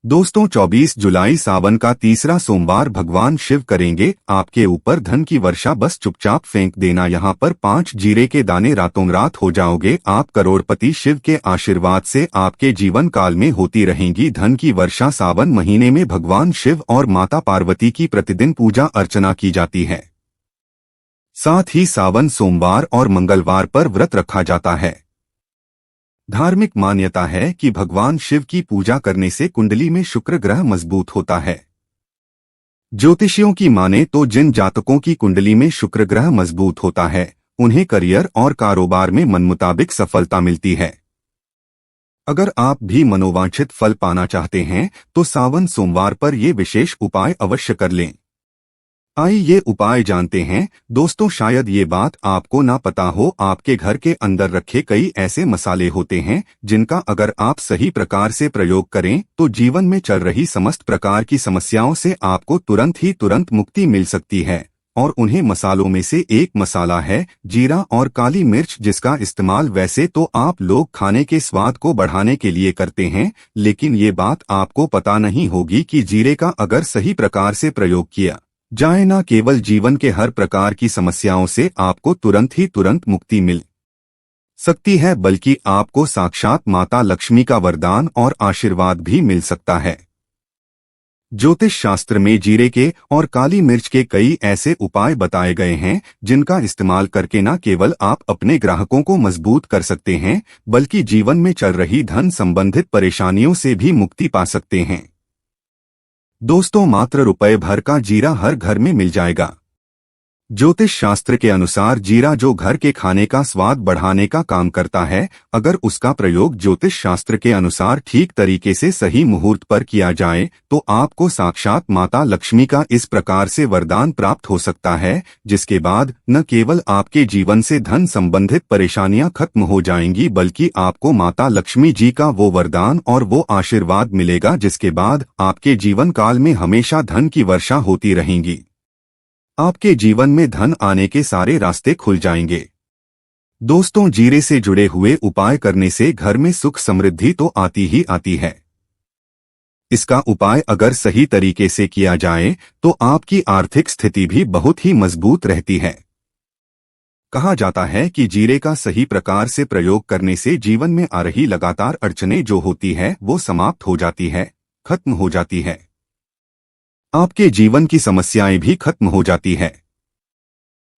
दोस्तों 24 जुलाई सावन का तीसरा सोमवार भगवान शिव करेंगे आपके ऊपर धन की वर्षा। बस चुपचाप फेंक देना यहाँ पर 5 जीरे के दाने, रातों रात हो जाओगे आप करोड़पति। शिव के आशीर्वाद से आपके जीवन काल में होती रहेंगी धन की वर्षा। सावन महीने में भगवान शिव और माता पार्वती की प्रतिदिन पूजा अर्चना की जाती है। साथ ही सावन सोमवार और मंगलवार पर व्रत रखा जाता है। धार्मिक मान्यता है कि भगवान शिव की पूजा करने से कुंडली में शुक्र ग्रह मजबूत होता है। ज्योतिषियों की माने तो जिन जातकों की कुंडली में शुक्र ग्रह मजबूत होता है उन्हें करियर और कारोबार में मनमुताबिक सफलता मिलती है। अगर आप भी मनोवांछित फल पाना चाहते हैं तो सावन सोमवार पर ये विशेष उपाय अवश्य कर लें। आइए ये उपाय जानते हैं। दोस्तों, शायद ये बात आपको ना पता हो, आपके घर के अंदर रखे कई ऐसे मसाले होते हैं जिनका अगर आप सही प्रकार से प्रयोग करें तो जीवन में चल रही समस्त प्रकार की समस्याओं से आपको तुरंत मुक्ति मिल सकती है। और उन्हें मसालों में से एक मसाला है जीरा और काली मिर्च, जिसका इस्तेमाल वैसे तो आप लोग खाने के स्वाद को बढ़ाने के लिए करते हैं, लेकिन ये बात आपको पता नहीं होगी कि जीरे का अगर सही प्रकार से प्रयोग किया जाए न केवल जीवन के हर प्रकार की समस्याओं से आपको तुरंत मुक्ति मिल सकती है, बल्कि आपको साक्षात माता लक्ष्मी का वरदान और आशीर्वाद भी मिल सकता है। ज्योतिष शास्त्र में जीरे के और काली मिर्च के कई ऐसे उपाय बताए गए हैं जिनका इस्तेमाल करके न केवल आप अपने ग्राहकों को मजबूत कर सकते हैं, बल्कि जीवन में चल रही धन संबंधित परेशानियों से भी मुक्ति पा सकते हैं। दोस्तों, मात्र रुपए भर का जीरा हर घर में मिल जाएगा। ज्योतिष शास्त्र के अनुसार जीरा जो घर के खाने का स्वाद बढ़ाने का काम करता है, अगर उसका प्रयोग ज्योतिष शास्त्र के अनुसार ठीक तरीके से सही मुहूर्त पर किया जाए तो आपको साक्षात माता लक्ष्मी का इस प्रकार से वरदान प्राप्त हो सकता है, जिसके बाद न केवल आपके जीवन से धन संबंधित परेशानियां खत्म हो जाएंगी, बल्कि आपको माता लक्ष्मी जी का वो वरदान और वो आशीर्वाद मिलेगा जिसके बाद आपके जीवन काल में हमेशा धन की वर्षा होती रहेंगी। आपके जीवन में धन आने के सारे रास्ते खुल जाएंगे। दोस्तों, जीरे से जुड़े हुए उपाय करने से घर में सुख समृद्धि तो आती ही आती है। इसका उपाय अगर सही तरीके से किया जाए तो आपकी आर्थिक स्थिति भी बहुत ही मजबूत रहती है। कहा जाता है कि जीरे का सही प्रकार से प्रयोग करने से जीवन में आ रही लगातार अड़चनें जो होती है वो समाप्त हो जाती है, खत्म हो जाती है। आपके जीवन की समस्याएं भी खत्म हो जाती है।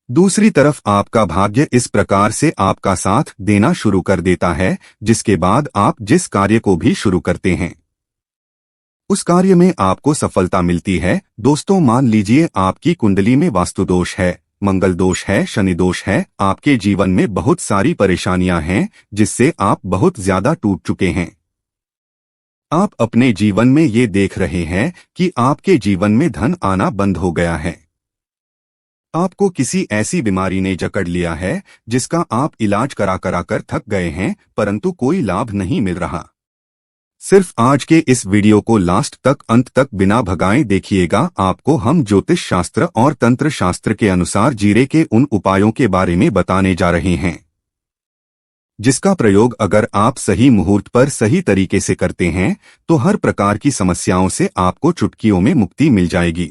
दूसरी तरफ आपका भाग्य इस प्रकार से आपका साथ देना शुरू कर देता है, जिसके बाद आप जिस कार्य को भी शुरू करते हैं उस कार्य में आपको सफलता मिलती है। दोस्तों, मान लीजिए आपकी कुंडली में वास्तु दोष है, मंगल दोष है, शनि दोष है, आपके जीवन में बहुत सारी परेशानियां हैं जिससे आप बहुत ज्यादा टूट चुके हैं। आप अपने जीवन में ये देख रहे हैं कि आपके जीवन में धन आना बंद हो गया है। आपको किसी ऐसी बीमारी ने जकड़ लिया है जिसका आप इलाज करा कर थक गए हैं, परंतु कोई लाभ नहीं मिल रहा। सिर्फ आज के इस वीडियो को लास्ट तक, अंत तक बिना भगाए देखिएगा। आपको हम ज्योतिष शास्त्र और तंत्र शास्त्र के अनुसार जीरे के उन उपायों के बारे में बताने जा रहे हैं जिसका प्रयोग अगर आप सही मुहूर्त पर सही तरीके से करते हैं तो हर प्रकार की समस्याओं से आपको चुटकियों में मुक्ति मिल जाएगी।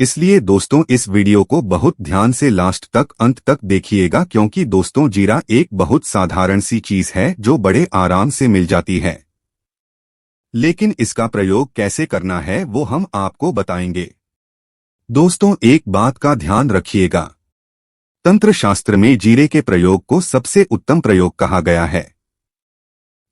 इसलिए दोस्तों, इस वीडियो को बहुत ध्यान से लास्ट तक, अंत तक देखिएगा, क्योंकि दोस्तों जीरा एक बहुत साधारण सी चीज है जो बड़े आराम से मिल जाती है, लेकिन इसका प्रयोग कैसे करना है वो हम आपको बताएंगे। दोस्तों, एक बात का ध्यान रखिएगा, तंत्र शास्त्र में जीरे के प्रयोग को सबसे उत्तम प्रयोग कहा गया है।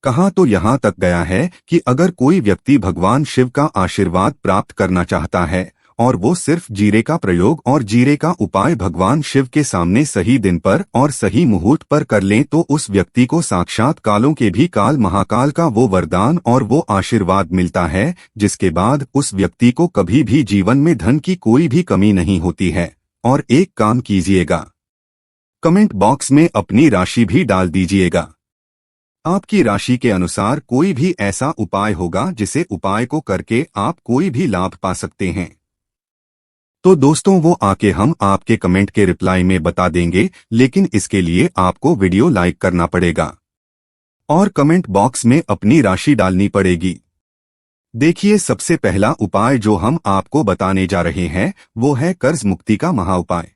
कहा तो यहां तक गया है कि अगर कोई व्यक्ति भगवान शिव का आशीर्वाद प्राप्त करना चाहता है और वो सिर्फ जीरे का प्रयोग और जीरे का उपाय भगवान शिव के सामने सही दिन पर और सही मुहूर्त पर कर लें तो उस व्यक्ति को साक्षात कालों के भी काल महाकाल का वो वरदान और वो आशीर्वाद मिलता है, जिसके बाद उस व्यक्ति को कभी भी जीवन में धन की कोई भी कमी नहीं होती है। और एक काम कीजिएगा, कमेंट बॉक्स में अपनी राशि भी डाल दीजिएगा। आपकी राशि के अनुसार कोई भी ऐसा उपाय होगा जिसे उपाय को करके आप कोई भी लाभ पा सकते हैं। तो दोस्तों, वो आके हम आपके कमेंट के रिप्लाई में बता देंगे, लेकिन इसके लिए आपको वीडियो लाइक करना पड़ेगा और कमेंट बॉक्स में अपनी राशि डालनी पड़ेगी। देखिए, सबसे पहला उपाय जो हम आपको बताने जा रहे हैं वो है कर्ज मुक्ति का महाउपाय।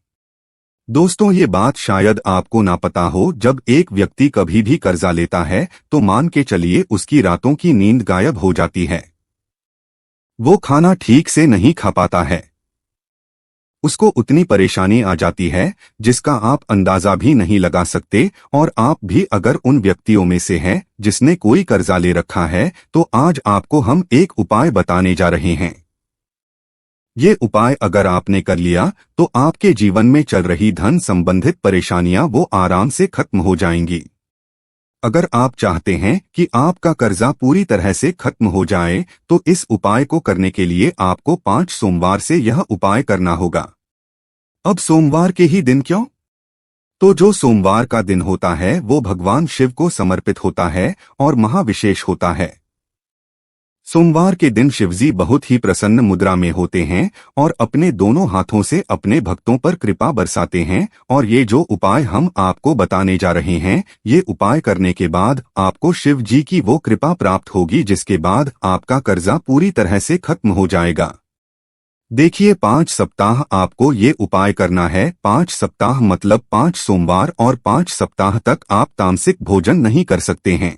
दोस्तों, ये बात शायद आपको ना पता हो, जब एक व्यक्ति कभी भी कर्जा लेता है तो मान के चलिए उसकी रातों की नींद गायब हो जाती है। वो खाना ठीक से नहीं खा पाता है। उसको उतनी परेशानी आ जाती है जिसका आप अंदाजा भी नहीं लगा सकते। और आप भी अगर उन व्यक्तियों में से हैं जिसने कोई कर्जा ले रखा है, तो आज आपको हम एक उपाय बताने जा रहे हैं। ये उपाय अगर आपने कर लिया तो आपके जीवन में चल रही धन संबंधित परेशानियां वो आराम से खत्म हो जाएंगी। अगर आप चाहते हैं कि आपका कर्जा पूरी तरह से खत्म हो जाए, तो इस उपाय को करने के लिए आपको 5 सोमवार से यह उपाय करना होगा। अब सोमवार के ही दिन क्यों? तो जो सोमवार का दिन होता है वो भगवान शिव को समर्पित होता है और महाविशेष होता है। सोमवार के दिन शिवजी बहुत ही प्रसन्न मुद्रा में होते हैं और अपने दोनों हाथों से अपने भक्तों पर कृपा बरसाते हैं। और ये जो उपाय हम आपको बताने जा रहे हैं, ये उपाय करने के बाद आपको शिव जी की वो कृपा प्राप्त होगी जिसके बाद आपका कर्जा पूरी तरह से खत्म हो जाएगा। देखिए, 5 सप्ताह आपको ये उपाय करना है। 5 सप्ताह मतलब 5 सोमवार, और 5 सप्ताह तक आप तामसिक भोजन नहीं कर सकते हैं।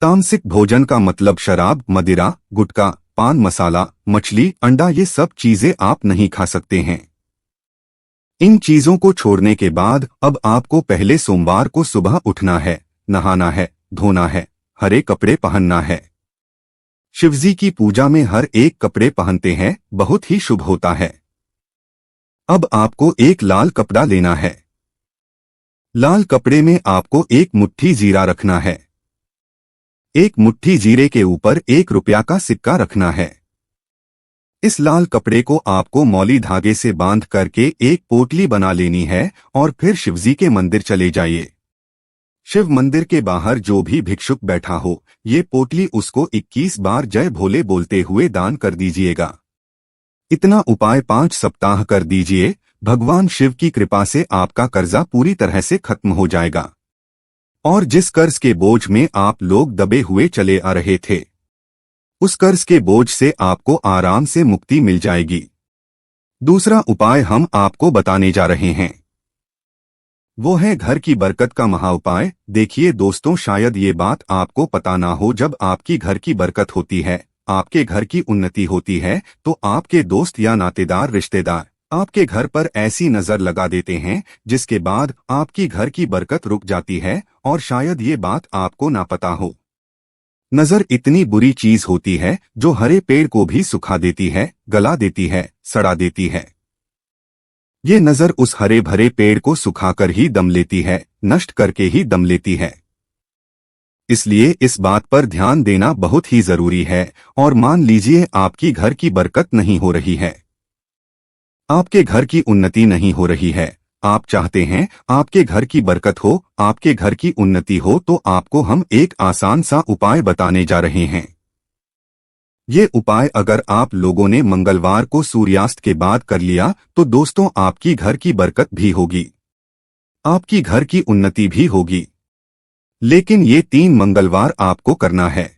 तामसिक भोजन का मतलब शराब, मदिरा, गुटखा, पान मसाला, मछली, अंडा, ये सब चीजें आप नहीं खा सकते हैं। इन चीजों को छोड़ने के बाद अब आपको पहले सोमवार को सुबह उठना है, नहाना है, धोना है, हरे कपड़े पहनना है। शिवजी की पूजा में हर एक कपड़े पहनते हैं, बहुत ही शुभ होता है। अब आपको एक लाल कपड़ा लेना है। लाल कपड़े में आपको एक मुट्ठी जीरा रखना है। एक मुट्ठी जीरे के ऊपर 1 रुपया का सिक्का रखना है। इस लाल कपड़े को आपको मौली धागे से बांध करके एक पोटली बना लेनी है और फिर शिवजी के मंदिर चले जाइए। शिव मंदिर के बाहर जो भी भिक्षुक बैठा हो, ये पोटली उसको 21 बार जय भोले बोलते हुए दान कर दीजिएगा। इतना उपाय 5 सप्ताह कर दीजिए। भगवान शिव की कृपा से आपका कर्जा पूरी तरह से खत्म हो जाएगा और जिस कर्ज के बोझ में आप लोग दबे हुए चले आ रहे थे, उस कर्ज के बोझ से आपको आराम से मुक्ति मिल जाएगी। दूसरा उपाय हम आपको बताने जा रहे हैं, वो है घर की बरकत का महाउपाय। देखिए दोस्तों, शायद ये बात आपको पता ना हो, जब आपकी घर की बरकत होती है, आपके घर की उन्नति होती है, तो आपके दोस्त या नातेदार रिश्तेदार आपके घर पर ऐसी नजर लगा देते हैं जिसके बाद आपकी घर की बरकत रुक जाती है। और शायद ये बात आपको ना पता हो, नजर इतनी बुरी चीज होती है जो हरे पेड़ को भी सुखा देती है, गला देती है, सड़ा देती है। ये नजर उस हरे भरे पेड़ को सुखाकर ही दम लेती है, नष्ट करके ही दम लेती है। इसलिए इस बात पर ध्यान देना बहुत ही जरूरी है। और मान लीजिए आपकी घर की बरकत नहीं हो रही है, आपके घर की उन्नति नहीं हो रही है, आप चाहते हैं आपके घर की बरकत हो, आपके घर की उन्नति हो, तो आपको हम एक आसान सा उपाय बताने जा रहे हैं। ये उपाय अगर आप लोगों ने मंगलवार को सूर्यास्त के बाद कर लिया तो दोस्तों आपकी घर की बरकत भी होगी, आपकी घर की उन्नति भी होगी। लेकिन ये 3 मंगलवार आपको करना है।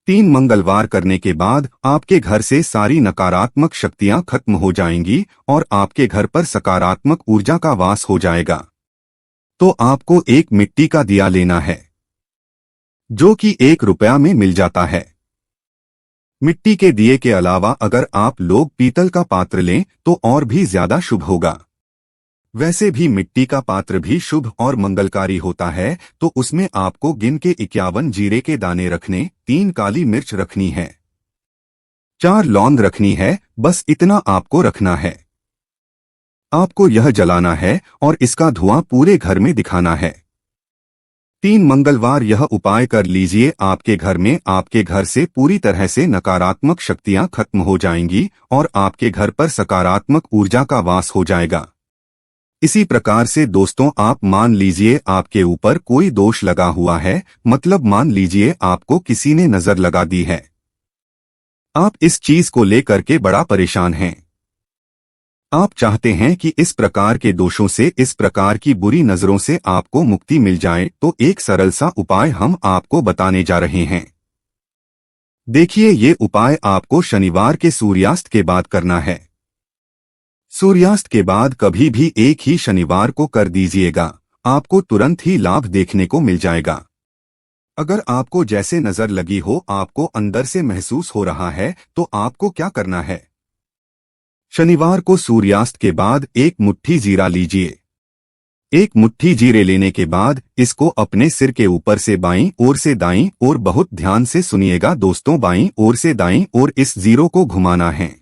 3 मंगलवार करने के बाद आपके घर से सारी नकारात्मक शक्तियां खत्म हो जाएंगी और आपके घर पर सकारात्मक ऊर्जा का वास हो जाएगा। तो आपको एक मिट्टी का दिया लेना है जो कि 1 रुपया में मिल जाता है। मिट्टी के दिए के अलावा अगर आप लोग पीतल का पात्र लें तो और भी ज्यादा शुभ होगा। वैसे भी मिट्टी का पात्र भी शुभ और मंगलकारी होता है। तो उसमें आपको गिन के 51 जीरे के दाने रखने, 3 काली मिर्च रखनी है, 4 लौंग रखनी है, बस इतना आपको रखना है। आपको यह जलाना है और इसका धुआं पूरे घर में दिखाना है। 3 मंगलवार यह उपाय कर लीजिए, आपके घर में, आपके घर से पूरी तरह से नकारात्मक शक्तियां खत्म हो जाएंगी और आपके घर पर सकारात्मक ऊर्जा का वास हो जाएगा। इसी प्रकार से दोस्तों, आप मान लीजिए आपके ऊपर कोई दोष लगा हुआ है, मतलब मान लीजिए आपको किसी ने नजर लगा दी है, आप इस चीज को लेकर के बड़ा परेशान हैं, आप चाहते हैं कि इस प्रकार के दोषों से, इस प्रकार की बुरी नजरों से आपको मुक्ति मिल जाए, तो एक सरल सा उपाय हम आपको बताने जा रहे हैं। देखिए, ये उपाय आपको शनिवार के सूर्यास्त के बाद करना है। सूर्यास्त के बाद कभी भी एक ही शनिवार को कर दीजिएगा, आपको तुरंत ही लाभ देखने को मिल जाएगा। अगर आपको जैसे नजर लगी हो, आपको अंदर से महसूस हो रहा है, तो आपको क्या करना है? शनिवार को सूर्यास्त के बाद एक मुट्ठी जीरा लीजिए। एक मुट्ठी जीरे लेने के बाद इसको अपने सिर के ऊपर से बाईं ओर से दाईं ओर, बहुत ध्यान से सुनिएगा दोस्तों, बाईं ओर से दाईं ओर इस जीरो को घुमाना है।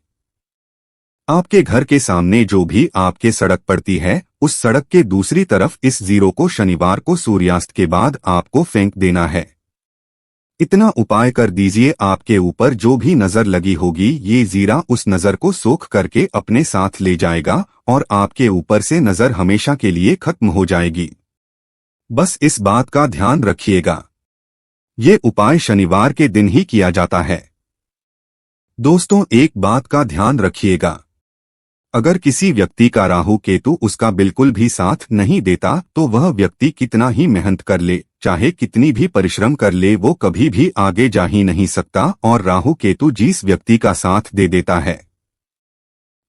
आपके घर के सामने जो भी आपके सड़क पड़ती है, उस सड़क के दूसरी तरफ इस जीरो को शनिवार को सूर्यास्त के बाद आपको फेंक देना है। इतना उपाय कर दीजिए, आपके ऊपर जो भी नजर लगी होगी, ये जीरा उस नजर को सोख करके अपने साथ ले जाएगा और आपके ऊपर से नजर हमेशा के लिए खत्म हो जाएगी। बस इस बात का ध्यान रखिएगा। ये उपाय शनिवार के दिन ही किया जाता है। दोस्तों, एक बात का ध्यान रखिएगा, अगर किसी व्यक्ति का राहु केतु उसका बिल्कुल भी साथ नहीं देता, तो वह व्यक्ति कितना ही मेहनत कर ले, चाहे कितनी भी परिश्रम कर ले, वो कभी भी आगे जा ही नहीं सकता। और राहु केतु जिस व्यक्ति का साथ दे देता है,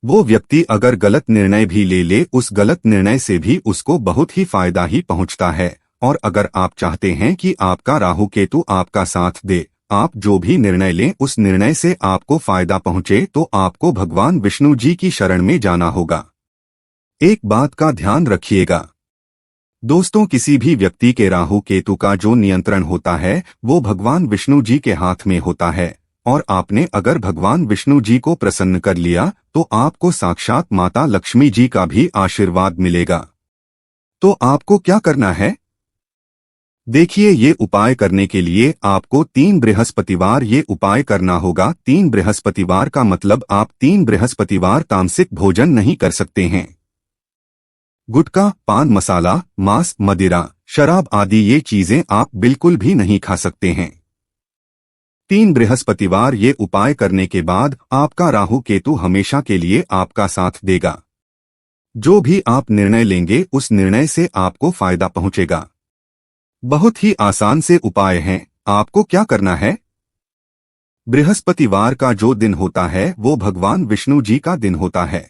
वो व्यक्ति अगर गलत निर्णय भी ले ले, उस गलत निर्णय से भी उसको बहुत ही फायदा ही पहुंचता है। और अगर आप चाहते हैं कि आपका राहु केतु आपका साथ दे, आप जो भी निर्णय लें उस निर्णय से आपको फायदा पहुंचे, तो आपको भगवान विष्णु जी की शरण में जाना होगा। एक बात का ध्यान रखिएगा दोस्तों, किसी भी व्यक्ति के राहु केतु का जो नियंत्रण होता है, वो भगवान विष्णु जी के हाथ में होता है। और आपने अगर भगवान विष्णु जी को प्रसन्न कर लिया, तो आपको साक्षात माता लक्ष्मी जी का भी आशीर्वाद मिलेगा। तो आपको क्या करना है? देखिए, ये उपाय करने के लिए आपको 3 बृहस्पतिवार ये उपाय करना होगा। 3 बृहस्पतिवार का मतलब आप 3 बृहस्पतिवार तामसिक भोजन नहीं कर सकते हैं। गुटखा, पान मसाला, मांस, मदिरा, शराब आदि ये चीजें आप बिल्कुल भी नहीं खा सकते हैं। 3 बृहस्पतिवार ये उपाय करने के बाद आपका राहु केतु हमेशा के लिए आपका साथ देगा। जो भी आप निर्णय लेंगे, उस निर्णय से आपको फायदा पहुंचेगा। बहुत ही आसान से उपाय हैं। आपको क्या करना है? बृहस्पतिवार का जो दिन होता है, वो भगवान विष्णु जी का दिन होता है।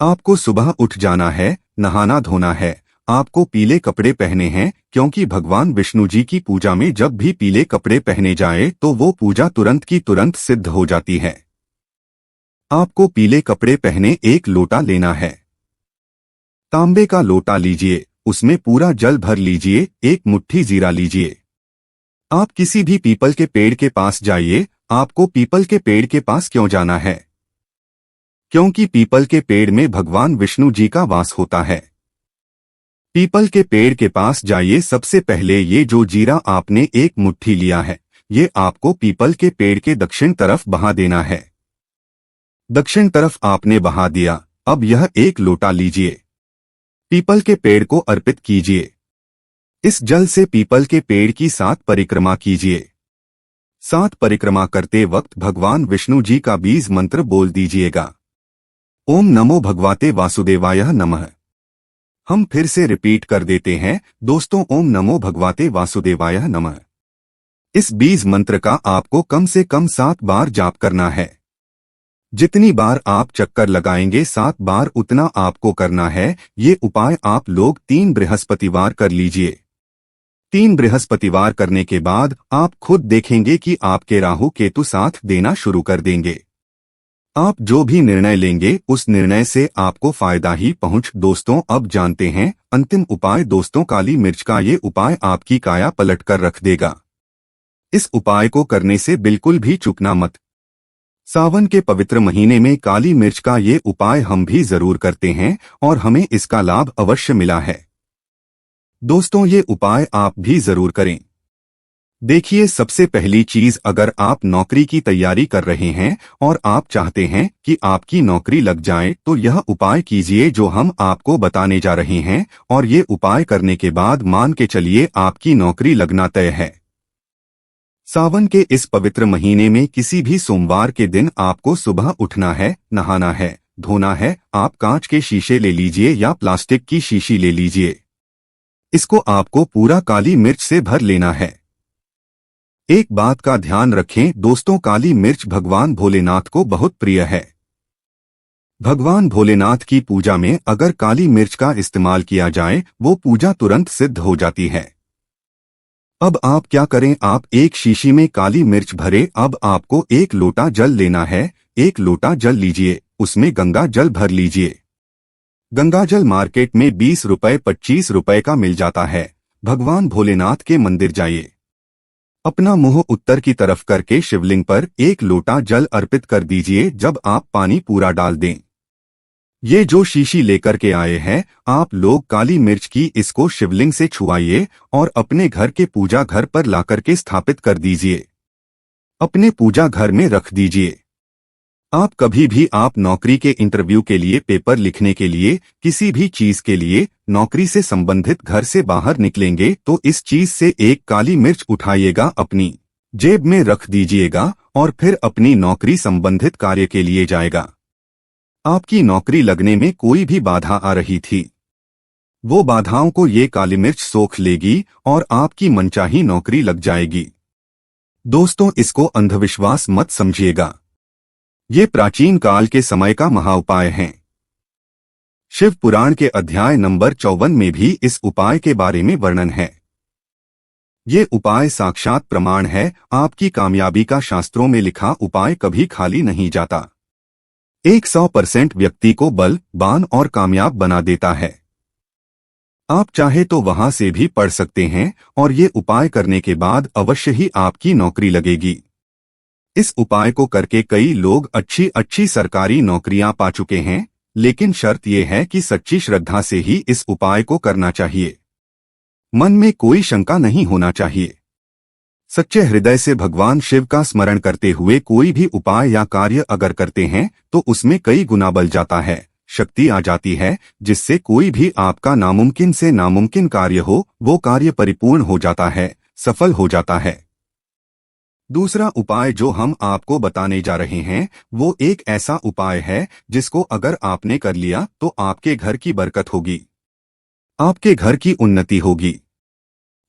आपको सुबह उठ जाना है, नहाना धोना है, आपको पीले कपड़े पहने हैं, क्योंकि भगवान विष्णु जी की पूजा में जब भी पीले कपड़े पहने जाए, तो वो पूजा तुरंत की तुरंत सिद्ध हो जाती है। आपको पीले कपड़े पहने एक लोटा लेना है। तांबे का लोटा लीजिए, उसमें पूरा जल भर लीजिए, एक मुट्ठी जीरा लीजिए। आप किसी भी पीपल के पेड़ के पास जाइए। आपको पीपल के पेड़ के पास क्यों जाना है? क्योंकि पीपल के पेड़ में भगवान विष्णु जी का वास होता है। पीपल के पेड़ के पास जाइए। सबसे पहले ये जो जीरा आपने एक मुट्ठी लिया है, ये आपको पीपल के पेड़ के दक्षिण तरफ बहा देना है। दक्षिण तरफ आपने बहा दिया। अब यह एक लोटा लीजिए, पीपल के पेड़ को अर्पित कीजिए। इस जल से पीपल के पेड़ की 7 परिक्रमा कीजिए। 7 परिक्रमा करते वक्त भगवान विष्णु जी का बीज मंत्र बोल दीजिएगा। ओम नमो भगवते वासुदेवाय नमः। हम फिर से रिपीट कर देते हैं दोस्तों, ओम नमो भगवते वासुदेवाय नमः। इस बीज मंत्र का आपको कम से कम 7 बार जाप करना है। जितनी बार आप चक्कर लगाएंगे, 7 बार उतना आपको करना है। ये उपाय आप लोग 3 बृहस्पतिवार कर लीजिए। 3 बृहस्पतिवार करने के बाद आप खुद देखेंगे कि आपके राहु केतु साथ देना शुरू कर देंगे। आप जो भी निर्णय लेंगे, उस निर्णय से आपको फायदा ही पहुंच। दोस्तों, अब जानते हैं अंतिम उपाय। दोस्तों, काली मिर्च का ये उपाय आपकी काया पलट कर रख देगा। इस उपाय को करने से बिल्कुल भी चूकना मत। सावन के पवित्र महीने में काली मिर्च का ये उपाय हम भी जरूर करते हैं और हमें इसका लाभ अवश्य मिला है। दोस्तों, ये उपाय आप भी जरूर करें। देखिए, सबसे पहली चीज, अगर आप नौकरी की तैयारी कर रहे हैं और आप चाहते हैं कि आपकी नौकरी लग जाए, तो यह उपाय कीजिए जो हम आपको बताने जा रहे हैं। और ये उपाय करने के बाद मान के चलिए आपकी नौकरी लगना तय है। सावन के इस पवित्र महीने में किसी भी सोमवार के दिन आपको सुबह उठना है, नहाना है, धोना है। आप कांच के शीशे ले लीजिए या प्लास्टिक की शीशी ले लीजिए। इसको आपको पूरा काली मिर्च से भर लेना है। एक बात का ध्यान रखें दोस्तों, काली मिर्च भगवान भोलेनाथ को बहुत प्रिय है। भगवान भोलेनाथ की पूजा में अगर काली मिर्च का इस्तेमाल किया जाए वो पूजा तुरंत सिद्ध हो जाती है। अब आप क्या करें, आप एक शीशी में काली मिर्च भरे। अब आपको एक लोटा जल लेना है। एक लोटा जल लीजिए, उसमें गंगा जल भर लीजिए। गंगा जल मार्केट में 20 रुपए 25 रुपए का मिल जाता है। भगवान भोलेनाथ के मंदिर जाइए, अपना मुंह उत्तर की तरफ करके शिवलिंग पर एक लोटा जल अर्पित कर दीजिए। जब आप पानी पूरा डाल दें, ये जो शीशी लेकर के आए हैं आप लोग काली मिर्च की, इसको शिवलिंग से छुआइए और अपने घर के पूजा घर पर लाकर के स्थापित कर दीजिए। अपने पूजा घर में रख दीजिए। आप कभी भी आप नौकरी के इंटरव्यू के लिए, पेपर लिखने के लिए, किसी भी चीज के लिए, नौकरी से संबंधित घर से बाहर निकलेंगे तो इस चीज से एक काली मिर्च उठाइएगा, अपनी जेब में रख दीजिएगा और फिर अपनी नौकरी संबंधित कार्य के लिए जाएगा। आपकी नौकरी लगने में कोई भी बाधा आ रही थी, वो बाधाओं को ये काली मिर्च सोख लेगी और आपकी मनचाही नौकरी लग जाएगी। दोस्तों, इसको अंधविश्वास मत समझिएगा, ये प्राचीन काल के समय का महाउपाय है। शिव पुराण के अध्याय नंबर 54 में भी इस उपाय के बारे में वर्णन है। ये उपाय साक्षात प्रमाण है। आपकी कामयाबी का शास्त्रों में लिखा उपाय कभी खाली नहीं जाता। 100% व्यक्ति को बलवान और कामयाब बना देता है। आप चाहे तो वहां से भी पढ़ सकते हैं और ये उपाय करने के बाद अवश्य ही आपकी नौकरी लगेगी। इस उपाय को करके कई लोग अच्छी अच्छी सरकारी नौकरियां पा चुके हैं, लेकिन शर्त यह है कि सच्ची श्रद्धा से ही इस उपाय को करना चाहिए। मन में कोई शंका नहीं होना चाहिए। सच्चे हृदय से भगवान शिव का स्मरण करते हुए कोई भी उपाय या कार्य अगर करते हैं तो उसमें कई गुना बल जाता है, शक्ति आ जाती है, जिससे कोई भी आपका नामुमकिन से नामुमकिन कार्य हो वो कार्य परिपूर्ण हो जाता है, सफल हो जाता है। दूसरा उपाय जो हम आपको बताने जा रहे हैं वो एक ऐसा उपाय है जिसको अगर आपने कर लिया तो आपके घर की बरकत होगी, आपके घर की उन्नति होगी।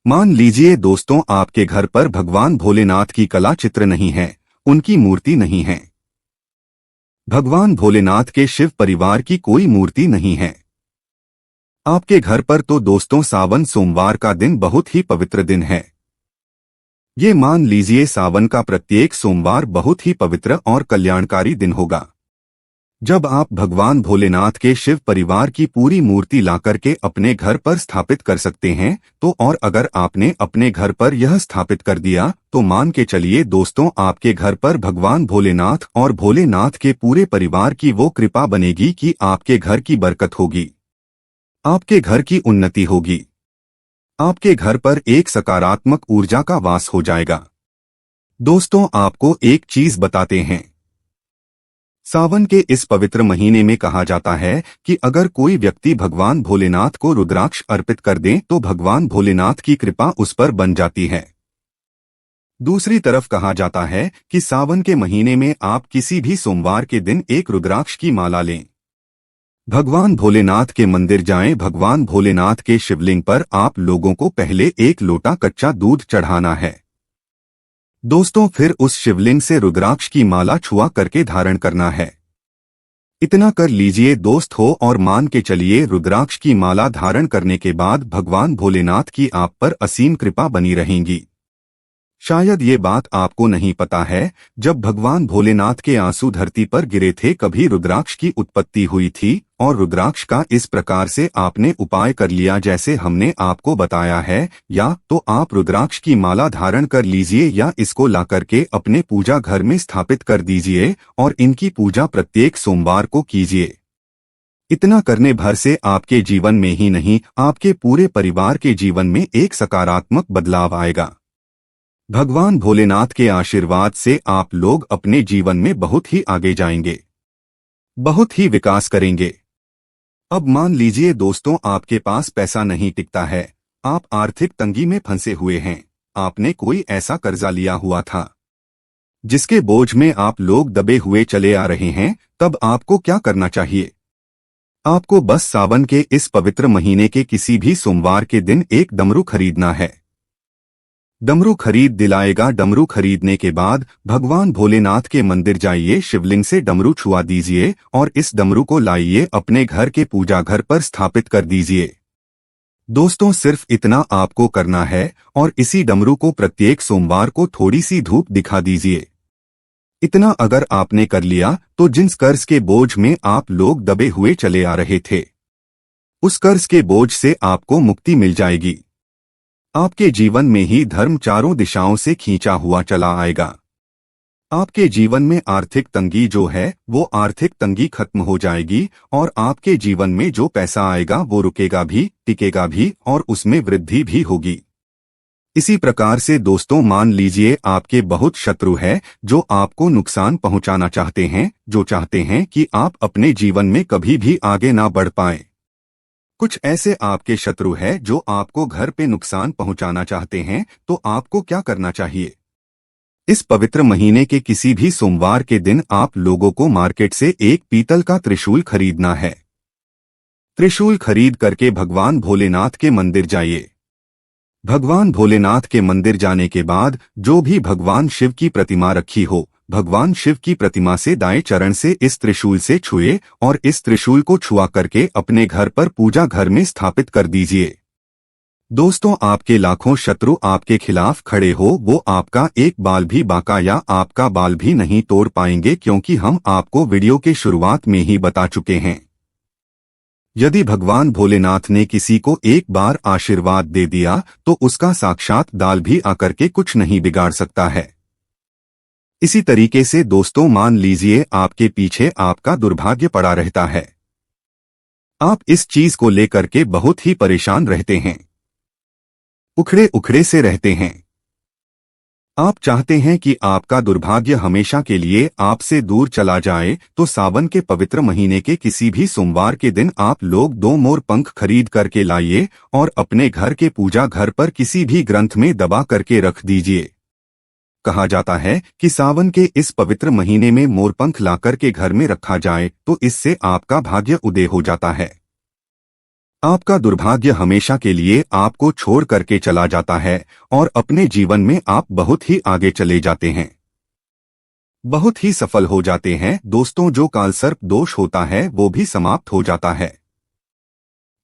मान लीजिए दोस्तों, आपके घर पर भगवान भोलेनाथ की कला चित्र नहीं है, उनकी मूर्ति नहीं है। भगवान भोलेनाथ के शिव परिवार की कोई मूर्ति नहीं है। आपके घर पर तो दोस्तों सावन सोमवार का दिन बहुत ही पवित्र दिन है। ये मान लीजिए सावन का प्रत्येक सोमवार बहुत ही पवित्र और कल्याणकारी दिन होगा, जब आप भगवान भोलेनाथ के शिव परिवार की पूरी मूर्ति लाकर के अपने घर पर स्थापित कर सकते हैं। तो और अगर आपने अपने घर पर यह स्थापित कर दिया तो मान के चलिए दोस्तों, आपके घर पर भगवान भोलेनाथ और भोलेनाथ के पूरे परिवार की वो कृपा बनेगी कि आपके घर की बरकत होगी, आपके घर की उन्नति होगी, आपके घर पर एक सकारात्मक ऊर्जा का वास हो जाएगा। दोस्तों, आपको एक चीज बताते हैं, सावन के इस पवित्र महीने में कहा जाता है कि अगर कोई व्यक्ति भगवान भोलेनाथ को रुद्राक्ष अर्पित कर दे तो भगवान भोलेनाथ की कृपा उस पर बन जाती है। दूसरी तरफ कहा जाता है कि सावन के महीने में आप किसी भी सोमवार के दिन एक रुद्राक्ष की माला लें, भगवान भोलेनाथ के मंदिर जाएं। भगवान भोलेनाथ के शिवलिंग पर आप लोगों को पहले एक लोटा कच्चा दूध चढ़ाना है। दोस्तों, फिर उस शिवलिंग से रुद्राक्ष की माला छुआ करके धारण करना है। इतना कर लीजिए दोस्त हो और मान के चलिए रुद्राक्ष की माला धारण करने के बाद भगवान भोलेनाथ की आप पर असीम कृपा बनी रहेगी। शायद ये बात आपको नहीं पता है, जब भगवान भोलेनाथ के आंसू धरती पर गिरे थे कभी रुद्राक्ष की उत्पत्ति हुई थी और रुद्राक्ष का इस प्रकार से आपने उपाय कर लिया जैसे हमने आपको बताया है, या तो आप रुद्राक्ष की माला धारण कर लीजिए या इसको ला करके अपने पूजा घर में स्थापित कर दीजिए और इनकी पूजा प्रत्येक सोमवार को कीजिए। इतना करने भर से आपके जीवन में ही नहीं आपके पूरे परिवार के जीवन में एक सकारात्मक बदलाव आएगा। भगवान भोलेनाथ के आशीर्वाद से आप लोग अपने जीवन में बहुत ही आगे जाएंगे, बहुत ही विकास करेंगे। अब मान लीजिए दोस्तों, आपके पास पैसा नहीं टिकता है, आप आर्थिक तंगी में फंसे हुए हैं, आपने कोई ऐसा कर्जा लिया हुआ था जिसके बोझ में आप लोग दबे हुए चले आ रहे हैं, तब आपको क्या करना चाहिए? आपको बस सावन के इस पवित्र महीने के किसी भी सोमवार के दिन एक डमरू खरीदना है। डमरू खरीद दिलाएगा। डमरू खरीदने के बाद भगवान भोलेनाथ के मंदिर जाइए, शिवलिंग से डमरू छुआ दीजिए और इस डमरू को लाइए अपने घर के पूजा घर पर स्थापित कर दीजिए। दोस्तों, सिर्फ इतना आपको करना है और इसी डमरू को प्रत्येक सोमवार को थोड़ी सी धूप दिखा दीजिए। इतना अगर आपने कर लिया तो जिस कर्ज के बोझ में आप लोग दबे हुए चले आ रहे थे, उस कर्ज के बोझ से आपको मुक्ति मिल जाएगी। आपके जीवन में ही धर्म चारों दिशाओं से खींचा हुआ चला आएगा। आपके जीवन में आर्थिक तंगी जो है वो आर्थिक तंगी खत्म हो जाएगी और आपके जीवन में जो पैसा आएगा वो रुकेगा भी, टिकेगा भी और उसमें वृद्धि भी होगी। इसी प्रकार से दोस्तों, मान लीजिए आपके बहुत शत्रु है जो आपको नुकसान पहुंचाना चाहते हैं, जो चाहते हैं कि आप अपने जीवन में कभी भी आगे ना बढ़ पाएं। कुछ ऐसे आपके शत्रु है जो आपको घर पे नुकसान पहुंचाना चाहते हैं, तो आपको क्या करना चाहिए? इस पवित्र महीने के किसी भी सोमवार के दिन आप लोगों को मार्केट से एक पीतल का त्रिशूल खरीदना है। त्रिशूल खरीद करके भगवान भोलेनाथ के मंदिर जाइए। भगवान भोलेनाथ के मंदिर जाने के बाद जो भी भगवान शिव की प्रतिमा रखी हो, भगवान शिव की प्रतिमा से दाएं चरण से इस त्रिशूल से छुए और इस त्रिशूल को छुआ करके अपने घर पर पूजा घर में स्थापित कर दीजिए। दोस्तों, आपके लाखों शत्रु आपके खिलाफ खड़े हो, वो आपका एक बाल भी बांका या आपका बाल भी नहीं तोड़ पाएंगे, क्योंकि हम आपको वीडियो के शुरुआत में ही बता चुके हैं। यदि भगवान भोलेनाथ ने किसी को एक बार आशीर्वाद दे दिया तो उसका साक्षात दाल भी आकर के कुछ नहीं बिगाड़ सकता है। इसी तरीके से दोस्तों, मान लीजिए आपके पीछे आपका दुर्भाग्य पड़ा रहता है। आप इस चीज को लेकर के बहुत ही परेशान रहते हैं, उखड़े उखड़े से रहते हैं। आप चाहते हैं कि आपका दुर्भाग्य हमेशा के लिए आपसे दूर चला जाए, तो सावन के पवित्र महीने के किसी भी सोमवार के दिन आप लोग 2 मोर पंख खरीद करके लाइए और अपने घर के पूजा घर पर किसी भी ग्रंथ में दबा करके रख दीजिए। कहा जाता है कि सावन के इस पवित्र महीने में मोरपंख लाकर के घर में रखा जाए तो इससे आपका भाग्य उदय हो जाता है। आपका दुर्भाग्य हमेशा के लिए आपको छोड़ करके चला जाता है और अपने जीवन में आप बहुत ही आगे चले जाते हैं, बहुत ही सफल हो जाते हैं। दोस्तों, जो कालसर्प दोष होता है वो भी समाप्त हो जाता है।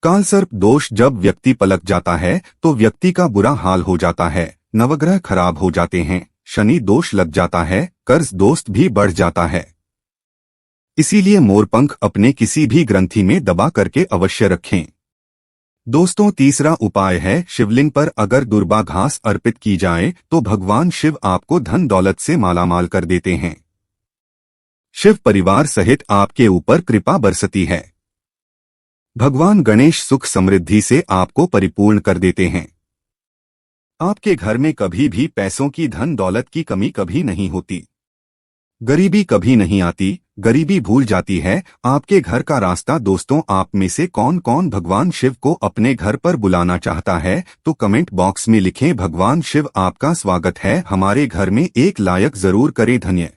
कालसर्प दोष जब व्यक्ति पलक जाता है तो व्यक्ति का बुरा हाल हो जाता है, नवग्रह खराब हो जाते हैं, शनि दोष लग जाता है, कर्ज दोस्त भी बढ़ जाता है। इसीलिए मोरपंख अपने किसी भी ग्रंथि में दबा करके अवश्य रखें। दोस्तों, तीसरा उपाय है, शिवलिंग पर अगर दुर्बा घास अर्पित की जाए तो भगवान शिव आपको धन दौलत से मालामाल कर देते हैं। शिव परिवार सहित आपके ऊपर कृपा बरसती है। भगवान गणेश सुख समृद्धि से आपको परिपूर्ण कर देते हैं। आपके घर में कभी भी पैसों की धन दौलत की कमी कभी नहीं होती, गरीबी कभी नहीं आती, गरीबी भूल जाती है। आपके घर का रास्ता दोस्तों, आप में से कौन कौन भगवान शिव को अपने घर पर बुलाना चाहता है तो कमेंट बॉक्स में लिखें, भगवान शिव आपका स्वागत है, हमारे घर में एक लायक जरूर करें। धन्य।